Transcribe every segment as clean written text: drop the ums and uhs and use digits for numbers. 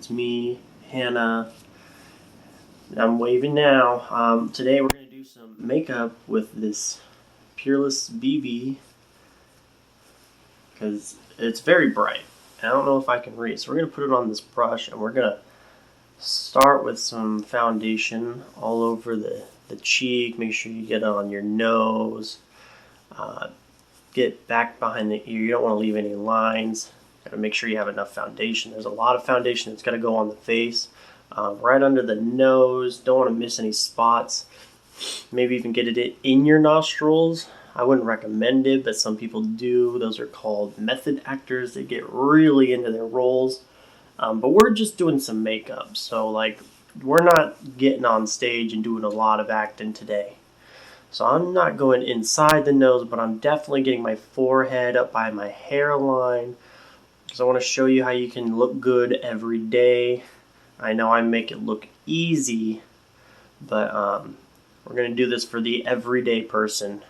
It's me, Hannah. I'm waving now. Today we're going to do some makeup with this Peerless BB because it's very bright. I don't know if I can read, so we're going to put it on this brush and we're going to start with some foundation all over the cheek. Make sure you get it on your nose. Get back behind the ear. You don't want to leave any lines. Got to make sure you have enough foundation. There's a lot of foundation that's got to go on the face. Right under the nose. Don't want to miss any spots. Maybe even get it in your nostrils. I wouldn't recommend it, but some people do. Those are called method actors. They get really into their roles. But we're just doing some makeup. So like, we're not getting on stage and doing a lot of acting today. So I'm not going inside the nose, but I'm definitely getting my forehead up by my hairline. Because I want to show you how you can look good every day. I know I make it look easy, but we're going to do this for the everyday person.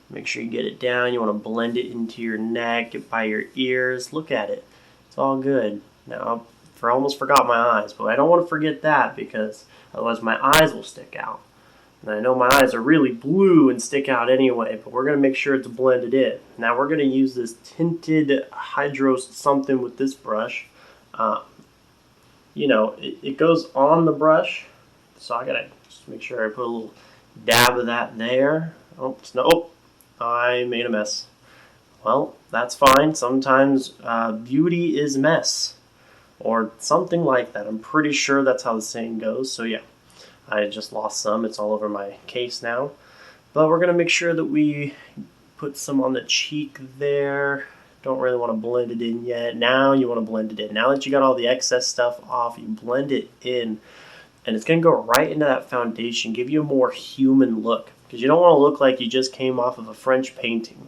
Make sure you get it down. You want to blend it into your neck, get by your ears. Look at it. It's all good. Now, I almost forgot my eyes, but I don't want to forget that because otherwise my eyes will stick out. And I know my eyes are really blue and stick out anyway, but we're going to make sure it's blended in. Now we're going to use this tinted hydro something with this brush. It goes on the brush, so I got to just make sure I put a little dab of that there. I made a mess. Well, that's fine. Sometimes beauty is mess, or something like that. I'm pretty sure that's how the saying goes, so yeah. I just lost some. It's all over my case now. But we're going to make sure that we put some on the cheek there. Don't really want to blend it in yet. Now you want to blend it in. Now that you got all the excess stuff off, you blend it in. And it's going to go right into that foundation. Give you a more human look. Because you don't want to look like you just came off of a French painting.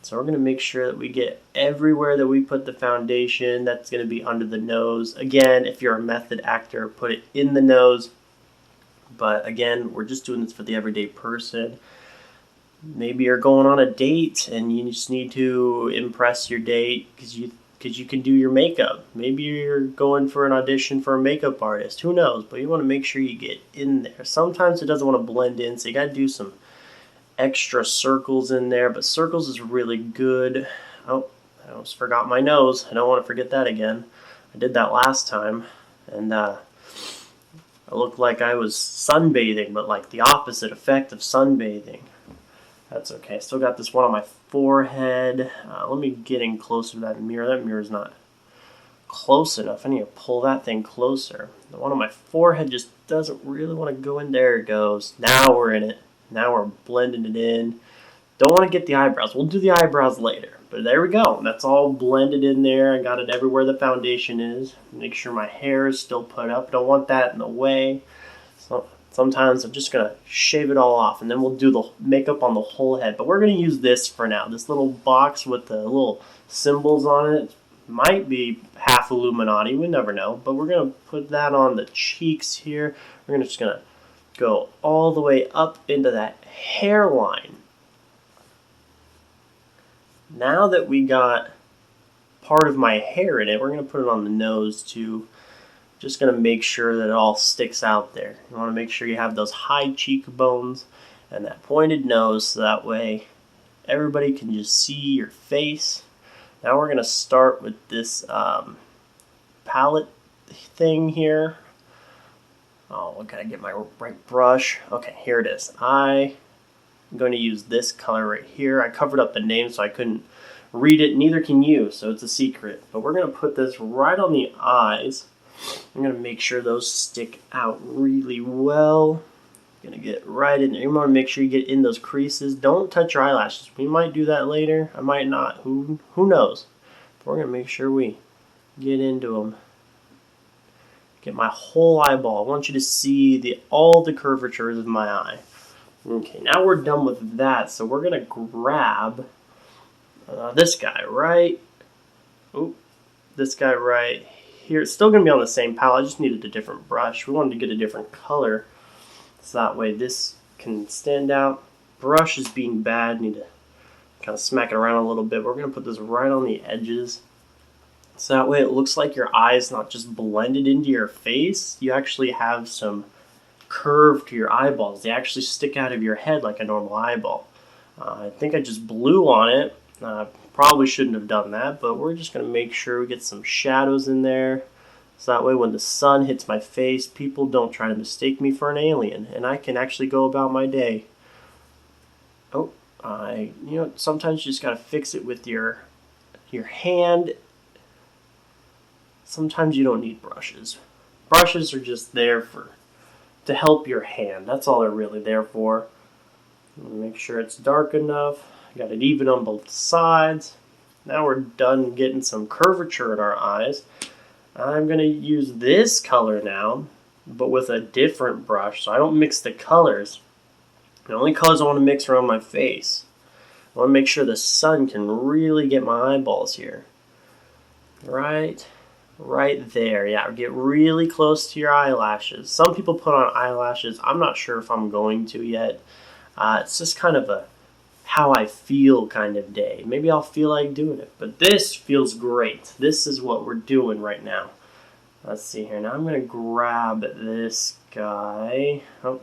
So we're going to make sure that we get everywhere that we put the foundation. That's going to be under the nose. Again, if you're a method actor, put it in the nose. But again, we're just doing this for the everyday person. Maybe you're going on a date and you just need to impress your date because you can do your makeup. Maybe you're going for an audition for a makeup artist. Who knows? But you want to make sure you get in there. Sometimes it doesn't want to blend in, so you got to do some extra circles in there. But circles is really good. Oh, I almost forgot my nose. I don't want to forget that again. I did that last time. And I looked like I was sunbathing, but like the opposite effect of sunbathing. That's okay. I still got this one on my forehead. Let me get in closer to that mirror. That mirror's not close enough. I need to pull that thing closer. The one on my forehead just doesn't really want to go in. There it goes. Now we're in it. Now we're blending it in. Don't want to get the eyebrows. We'll do the eyebrows later. But there we go. That's all blended in there. I got it everywhere the foundation is. Make sure my hair is still put up. Don't want that in the way. So sometimes I'm just going to shave it all off. And then we'll do the makeup on the whole head. But we're going to use this for now. This little box with the little symbols on it. Might be half Illuminati. We never know. But we're going to put that on the cheeks here. We're just going to go all the way up into that hairline. Now that we got part of my hair in it, we're going to put it on the nose too. Just going to make sure that it all sticks out there. You want to make sure you have those high cheekbones and that pointed nose so that way everybody can just see your face. Now we're going to start with this palette thing here. Oh, I gotta get my right brush. Okay, here it is. I'm going to use this color right here. I covered up the name so I couldn't read it. Neither can you, so it's a secret. But we're going to put this right on the eyes. I'm going to make sure those stick out really well. Going to get right in there. You want to make sure you get in those creases. Don't touch your eyelashes. We might do that later. I might not. Who knows? But we're going to make sure we get into them. Get my whole eyeball. I want you to see all the curvatures of my eye. Okay, now we're done with that, so we're going to grab this guy right here. It's still going to be on the same palette. I just needed a different brush. We wanted to get a different color, so that way this can stand out. Brush is being bad. Need to kind of smack it around a little bit. We're going to put this right on the edges. So that way it looks like your eyes not just blended into your face, you actually have some curve to your eyeballs. They actually stick out of your head like a normal eyeball. I think I just blew on it. Probably shouldn't have done that, but we're just going to make sure we get some shadows in there. So that way when the sun hits my face, people don't try to mistake me for an alien, and I can actually go about my day. Oh, sometimes you just got to fix it with your hand. Sometimes you don't need brushes. Brushes are just there to help your hand. That's all they're really there for. Make sure it's dark enough. Got it even on both sides. Now we're done getting some curvature in our eyes. I'm going to use this color now, but with a different brush, so I don't mix the colors. The only colors I want to mix are on my face. I want to make sure the sun can really get my eyeballs here. Right there. Yeah, get really close to your eyelashes. Some people put on eyelashes. I'm not sure if I'm going to yet. It's just kind of a how I feel kind of day. Maybe I'll feel like doing it, but this feels great. This is what we're doing right now. Let's see here. Now I'm going to grab this guy. Oh,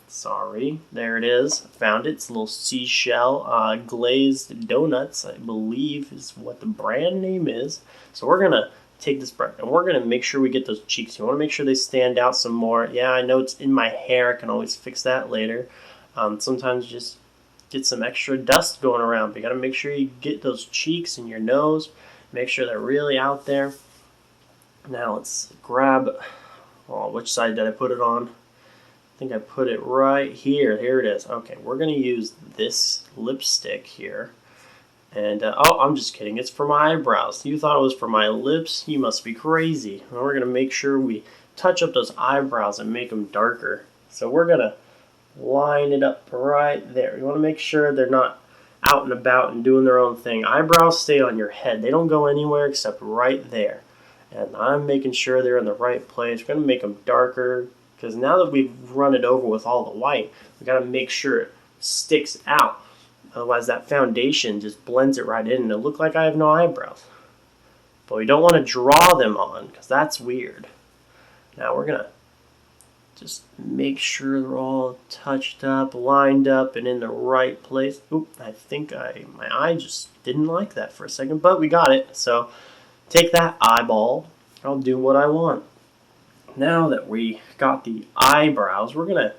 sorry. There it is. Found it. It's a little seashell. Glazed Donuts, I believe, is what the brand name is. So we're going to take this brush and we're going to make sure we get those cheeks. You want to make sure they stand out some more. Yeah, I know it's in my hair. I can always fix that later. Sometimes just get some extra dust going around. But you got to make sure you get those cheeks and your nose. Make sure they're really out there. Now let's grab, which side did I put it on? I think I put it right here. Here it is. Okay, we're going to use this lipstick here. And, I'm just kidding. It's for my eyebrows. You thought it was for my lips? You must be crazy. And we're going to make sure we touch up those eyebrows and make them darker. So we're going to line it up right there. You want to make sure they're not out and about and doing their own thing. Eyebrows stay on your head. They don't go anywhere except right there. And I'm making sure they're in the right place. We're going to make them darker because now that we've run it over with all the white, we got to make sure it sticks out. Otherwise, that foundation just blends it right in and it'll look like I have no eyebrows. But we don't want to draw them on because that's weird. Now we're going to just make sure they're all touched up, lined up, and in the right place. Oop, I think my eye just didn't like that for a second, but we got it. So take that eyeball. I'll do what I want. Now that we got the eyebrows, we're going to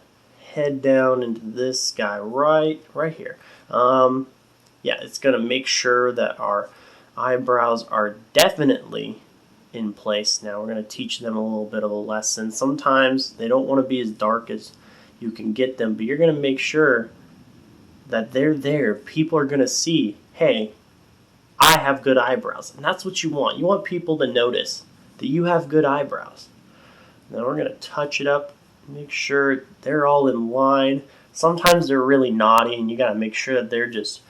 head down into this guy right here. It's going to make sure that our eyebrows are definitely in place. Now we're going to teach them a little bit of a lesson. Sometimes they don't want to be as dark as you can get them, but you're going to make sure that they're there. People are going to see, hey, I have good eyebrows. And that's what you want. You want people to notice that you have good eyebrows. Now we're going to touch it up, make sure they're all in line. Sometimes they're really naughty and you got to make sure that they're just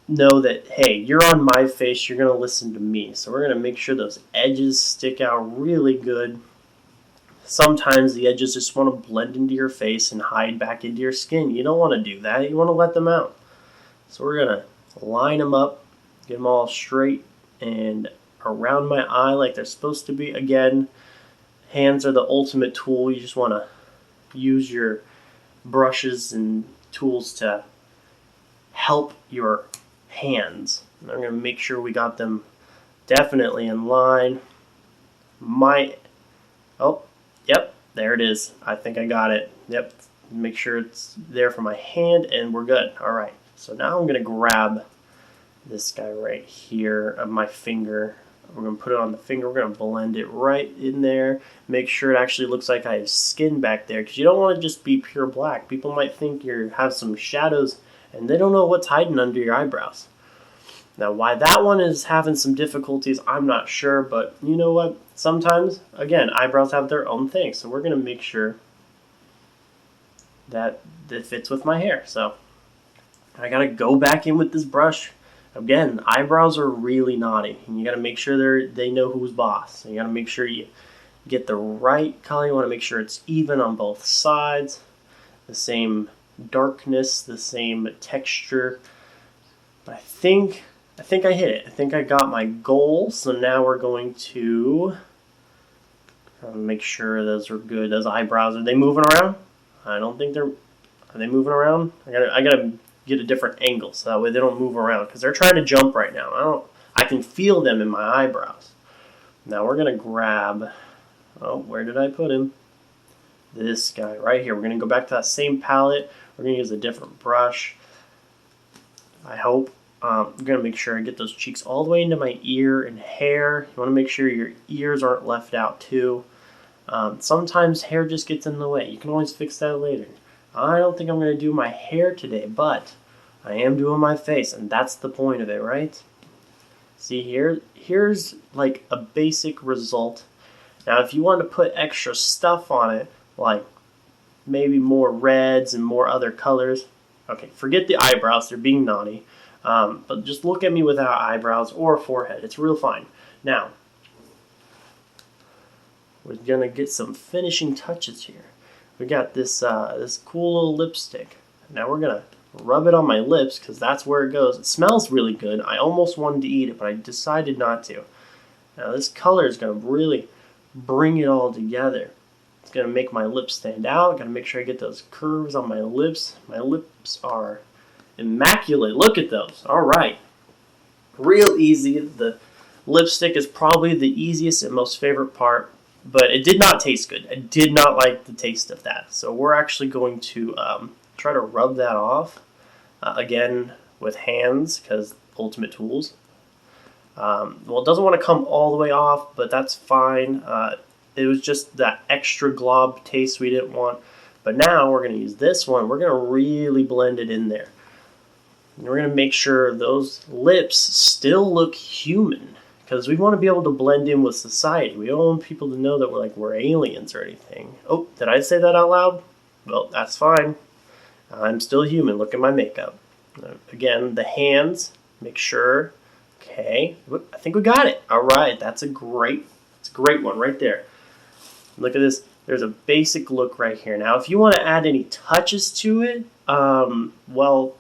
know that, hey, you're on my face, you're going to listen to me. So we're going to make sure those edges stick out really good. Sometimes the edges just want to blend into your face and hide back into your skin. You don't want to do that. You want to let them out. So we're going to line them up, get them all straight and around my eye like they're supposed to be. Again, hands are the ultimate tool. You just want to use your brushes and tools to help your hands. And I'm going to make sure we got them definitely in line. Yep, there it is. I think I got it. Yep, make sure it's there for my hand and we're good. All right, so now I'm going to grab this guy right here of my finger. We're going to put it on the finger. We're going to blend it right in there. Make sure it actually looks like I have skin back there because you don't want to just be pure black. People might think you have some shadows and they don't know what's hiding under your eyebrows. Now, why that one is having some difficulties, I'm not sure, but you know what? Sometimes, again, eyebrows have their own thing, so we're going to make sure that it fits with my hair. So I got to go back in with this brush. Again, eyebrows are really naughty, and you got to make sure they know who's boss. You got to make sure you get the right color. You want to make sure it's even on both sides, the same darkness, the same texture. But I think I think I hit it. I think I got my goal. So now we're going to make sure those are good. Those eyebrows, are they moving around? I don't think they're. Are they moving around? I gotta get a different angle so that way they don't move around because they're trying to jump right now. I can feel them in my eyebrows. Now we're gonna grab. Oh, where did I put him? This guy right here. We're gonna go back to that same palette. We're gonna use a different brush. I hope. I'm gonna make sure I get those cheeks all the way into my ear and hair. You want to make sure your ears aren't left out too. Sometimes hair just gets in the way. You can always fix that later. I don't think I'm gonna do my hair today, but I am doing my face, and that's the point of it, right? See here, here's like a basic result. Now, if you want to put extra stuff on it, like maybe more reds and more other colors, okay, forget the eyebrows, they're being naughty. But just look at me without eyebrows or forehead. It's real fine. Now, we're going to get some finishing touches here. We got this this cool little lipstick. Now we're going to rub it on my lips because that's where it goes. It smells really good. I almost wanted to eat it, but I decided not to. Now this color is going to really bring it all together. It's going to make my lips stand out. Got to make sure I get those curves on my lips. My lips are immaculate. Look at those. All right. Real easy. The lipstick is probably the easiest and most favorite part, but it did not taste good. I did not like the taste of that. So we're actually going to try to rub that off again with hands because ultimate tools. Well, it doesn't want to come all the way off, but that's fine. It was just that extra glob taste we didn't want. But now we're going to use this one. We're going to really blend it in there. And we're going to make sure those lips still look human because we want to be able to blend in with society. We don't want people to know that we're aliens or anything. Oh, did I say that out loud? Well, that's fine. I'm still human. Look at my makeup. Again, the hands, make sure. Okay, I think we got it. All right, that's a great one right there. Look at this. There's a basic look right here. Now, if you want to add any touches to it, well,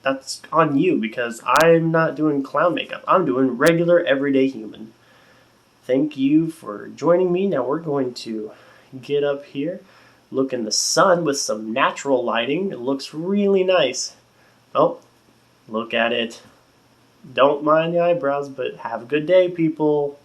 that's on you because I'm not doing clown makeup. I'm doing regular, everyday human. Thank you for joining me. Now we're going to get up here, look in the sun with some natural lighting. It looks really nice. Oh, look at it. Don't mind the eyebrows, but have a good day, people.